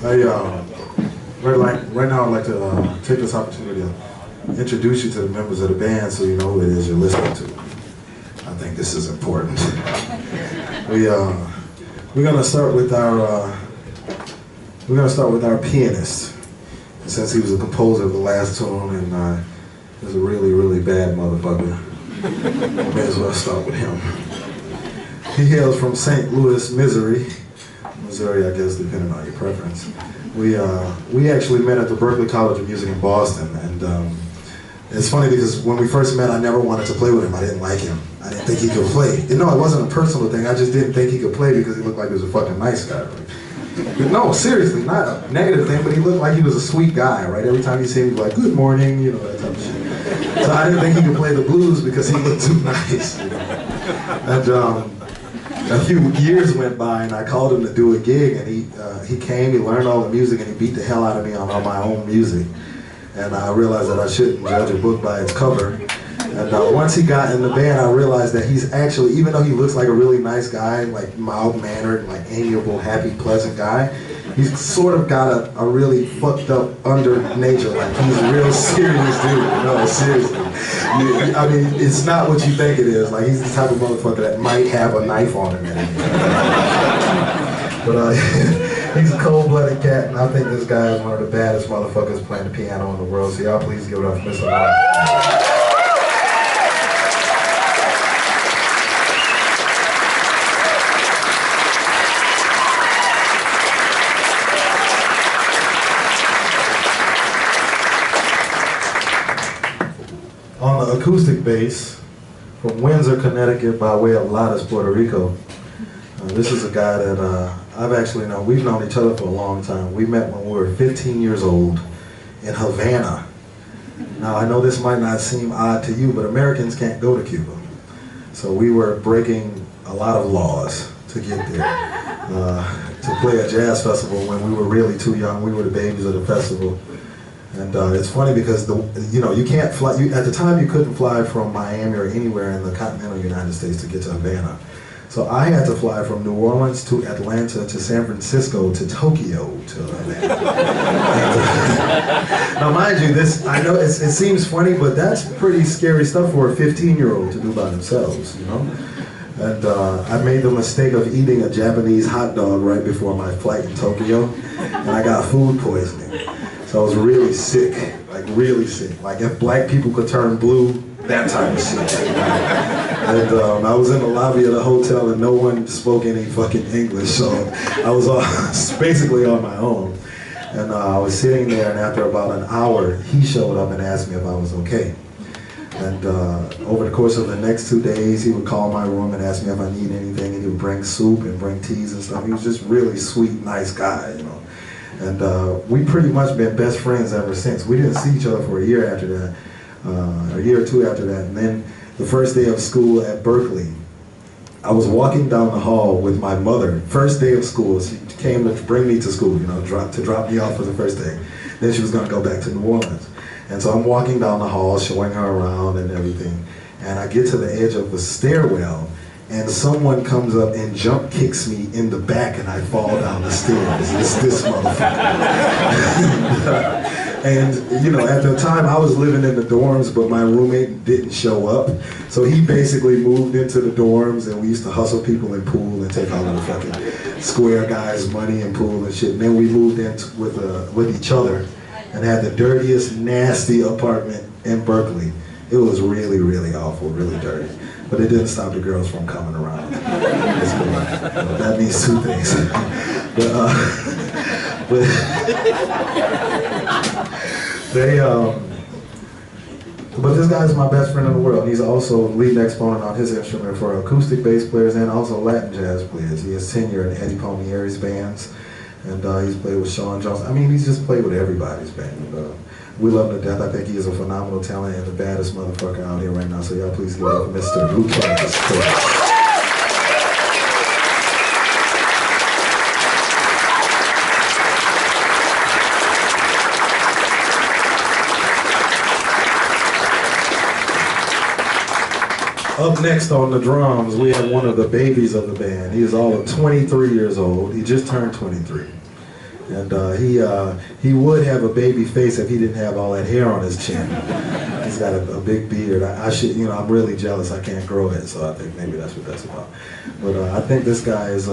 Right now I'd like to take this opportunity to introduce you to the members of the band so you know who it is you're listening to. I think this is important. We're gonna start with our pianist. Since he was a composer of the last tune and he was a really, really bad motherfucker, may as well start with him. He hails from St. Louis, Missouri, I guess, depending on your preference. We actually met at the Berklee College of Music in Boston, and it's funny because when we first met, I never wanted to play with him. I didn't like him. I didn't think he could play. No, it wasn't a personal thing. I just didn't think he could play because he looked like he was a fucking nice guy. Right? No, seriously, not a negative thing, but he looked like he was a sweet guy, right? Every time you see him, he'd be like, good morning, you know, that type of shit. So I didn't think he could play the blues because he looked too nice, you know? And a few years went by and I called him to do a gig, and he came, he learned all the music, and he beat the hell out of me on my own music. And I realized that I shouldn't judge a book by its cover. And once he got in the band, I realized that he's actually, even though he looks like a really nice guy, like mild-mannered, like amiable, happy, pleasant guy, he's sort of got a really fucked up under nature. Like, he's a real serious dude. No, seriously. I mean, it's not what you think it is. Like, he's the type of motherfucker that might have a knife on him. But he's a cold-blooded cat, and I think this guy is one of the baddest motherfuckers playing the piano in the world. So y'all please give it up for Mr. Martin. On the acoustic bass, from Windsor, Connecticut, by way of Latas, Puerto Rico. This is a guy that I've actually known. We've known each other for a long time. We met when we were 15 years old in Havana. Now, I know this might not seem odd to you, but Americans can't go to Cuba. So we were breaking a lot of laws to get there. To play a jazz festival when we were really too young. We were the babies of the festival. And it's funny because you can't fly. At the time, you couldn't fly from Miami or anywhere in the continental United States to get to Havana. So I had to fly from New Orleans to Atlanta to San Francisco to Tokyo to Atlanta. Now, mind you, I know it seems funny, but that's pretty scary stuff for a 15-year-old to do by themselves, you know. And I made the mistake of eating a Japanese hot dog right before my flight in Tokyo, and I got food poisoning. So I was really sick, like really sick. Like if black people could turn blue, that type of shit. And I was in the lobby of the hotel and no one spoke any fucking English, so I was basically on my own. And I was sitting there, and after about an hour, he showed up and asked me if I was okay. And over the course of the next 2 days, he would call my room and ask me if I need anything, and he would bring soup and bring teas and stuff. He was just really sweet, nice guy, you know. And we pretty much been best friends ever since. We didn't see each other for a year after that, a year or two after that. And then the first day of school at Berklee, I was walking down the hall with my mother. First day of school, she came to bring me to school, you know, to drop me off for the first day. Then she was gonna go back to New Orleans. And so I'm walking down the hall, showing her around and everything. And I get to the edge of the stairwell, and someone comes up and jump kicks me in the back, and I fall down the stairs. It's this motherfucker. And you know, at the time I was living in the dorms, but my roommate didn't show up. So he basically moved into the dorms, and we used to hustle people in pool and take all of the fucking square guys' money and pool and shit. And then we moved in with each other and had the dirtiest, nasty apartment in Berklee. It was really, really awful, really dirty. But it didn't stop the girls from coming around. That means two things. But this guy's my best friend in the world. He's also lead exponent on his instrument for acoustic bass players and also Latin jazz players. He has tenure in Eddie Palmieri's bands, and he's played with Sean Jones. I mean, he's just played with everybody's band. We love him to death. I think he is a phenomenal talent and the baddest motherfucker out here right now. So y'all please give it up for Mr. Luques Curtis. Up next on the drums, we have one of the babies of the band. He is all of 23 years old. He just turned 23. And he would have a baby face if he didn't have all that hair on his chin. He's got a big beard. I should, you know, I'm really jealous I can't grow it, so I think maybe that's what that's about. But I think this guy is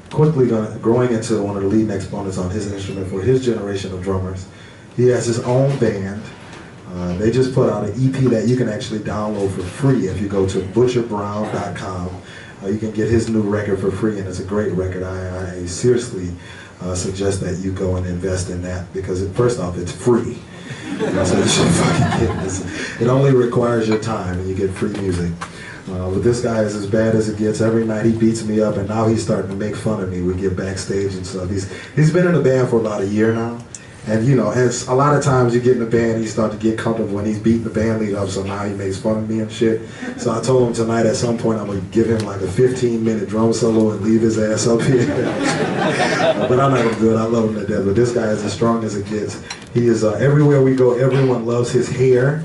quickly growing into one of the leading exponents on his instrument for his generation of drummers. He has his own band. They just put out an EP that you can actually download for free if you go to butcherbrown.com. You can get his new record for free, and it's a great record. I seriously suggest that you go and invest in that, because first off, it's free. So you should fucking get this. It only requires your time, and you get free music. But this guy is as bad as it gets. Every night he beats me up, and now he's starting to make fun of me. We get backstage and stuff. He's been in the band for about a year now. And you know, as a lot of times you get in the band, you start to get comfortable when he's beating the band lead up, so now he makes fun of me and shit. So I told him tonight at some point I'm gonna give him like a 15-minute drum solo and leave his ass up here. But I'm not gonna do it, I love him to death. But this guy is as strong as it gets. He is, everywhere we go, everyone loves his hair.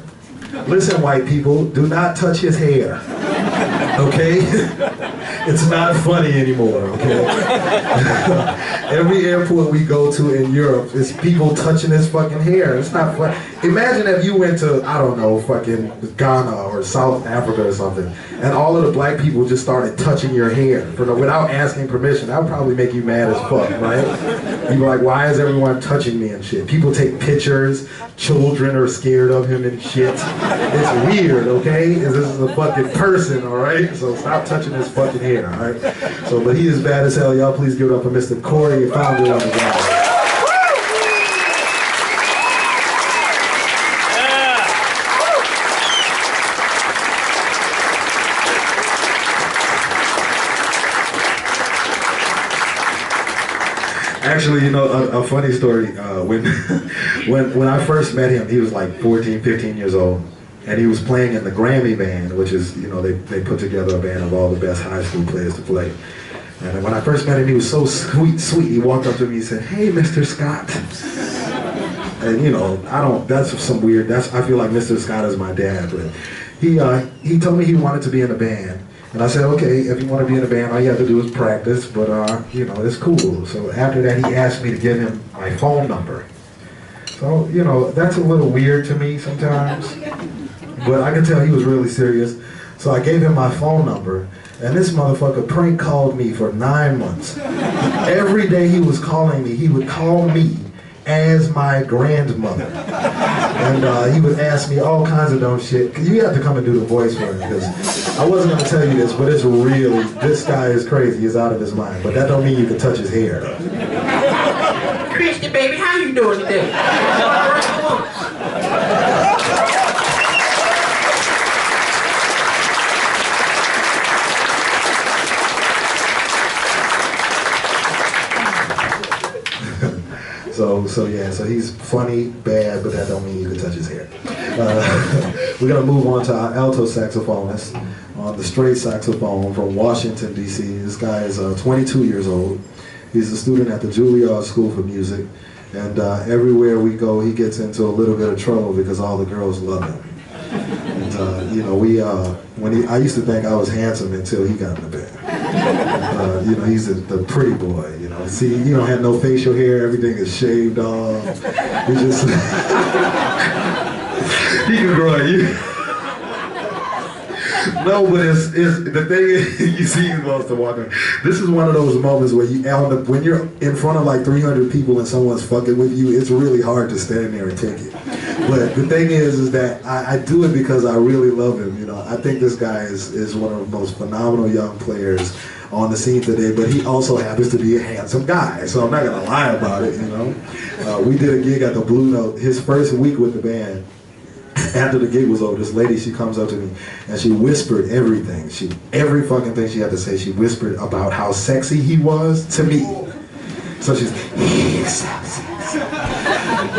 Listen, white people, do not touch his hair, okay? It's not funny anymore, okay? Every airport we go to in Europe, it's people touching his fucking hair. It's not funny. Imagine if you went to, I don't know, fucking Ghana or South Africa or something, and all of the black people just started touching your hair without asking permission. That would probably make you mad as fuck, right? You'd be like, why is everyone touching me and shit? People take pictures, children are scared of him and shit. It's weird, okay? This is a fucking person, all right? So stop touching his fucking hair, all right? So, but he is bad as hell. Y'all please give it up for Mr. Cory Fonville on the ground. Actually, you know, a funny story, when I first met him, he was like 14, 15 years old, and he was playing in the Grammy band, which is, you know, they put together a band of all the best high school players to play. And when I first met him, he was so sweet. He walked up to me and said, "Hey, Mr. Scott." And you know, that's some weird, I feel like Mr. Scott is my dad, but he told me he wanted to be in a band. And I said, okay, if you want to be in a band, all you have to do is practice, but you know, it's cool. So after that, he asked me to give him my phone number. So, you know, that's a little weird to me sometimes, but I can tell he was really serious. So I gave him my phone number, and this motherfucker prank called me for 9 months. Every day he was calling me, he would call me as my grandmother. And he would ask me all kinds of dumb shit. You have to come and do the voice for him, because I wasn't going to tell you this, but it's really, this guy is crazy. He's out of his mind. But that don't mean you can touch his hair. Christy, baby, how you doing today? So he's funny, bad, but that don't mean you can touch his hair. We're gonna move on to our alto saxophonist on the straight saxophone from Washington, D.C. This guy is 22 years old. He's a student at the Juilliard School for Music, and everywhere we go, he gets into a little bit of trouble because all the girls love him. And you know, I used to think I was handsome until he got in the band. You know, he's the pretty boy, you know. See, you don't have no facial hair, everything is shaved off. He just, he can grow at you. No, but it's the thing is, you see he wants to walk in. This is one of those moments where when you're in front of like 300 people and someone's fucking with you, it's really hard to stand there and take it. But the thing is that I do it because I really love him, you know. I think this guy is one of the most phenomenal young players on the scene today, but he also happens to be a handsome guy, so I'm not gonna lie about it, you know. We did a gig at the Blue Note, his first week with the band. After the gig was over, this lady, she comes up to me and she whispered everything. Every fucking thing she had to say, she whispered about how sexy he was to me. So she's, he's so sexy,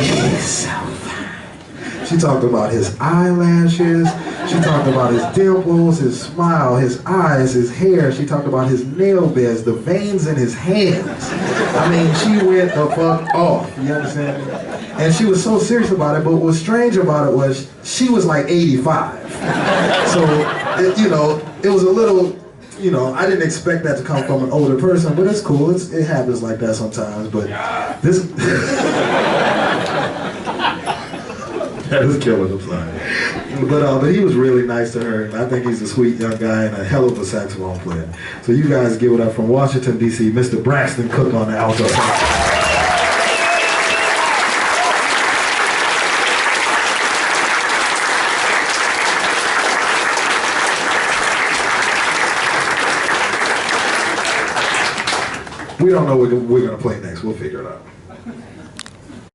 he's so fine. She talked about his eyelashes, she talked about his dimples, his smile, his eyes, his hair. She talked about his nail beds, the veins in his hands. I mean, she went the fuck off, you understand me? And she was so serious about it, but what was strange about it was she was like 85. So, you know, it was a little you know, I didn't expect that to come from an older person, but it's cool. It happens like that sometimes. But this that is killing. I'm sorry. But he was really nice to her, and I think he's a sweet young guy and a hell of a saxophone player. So you guys give it up from Washington, D.C., Mr. Braxton Cook on the alto saxophone. We don't know what we're going to play next. We'll figure it out.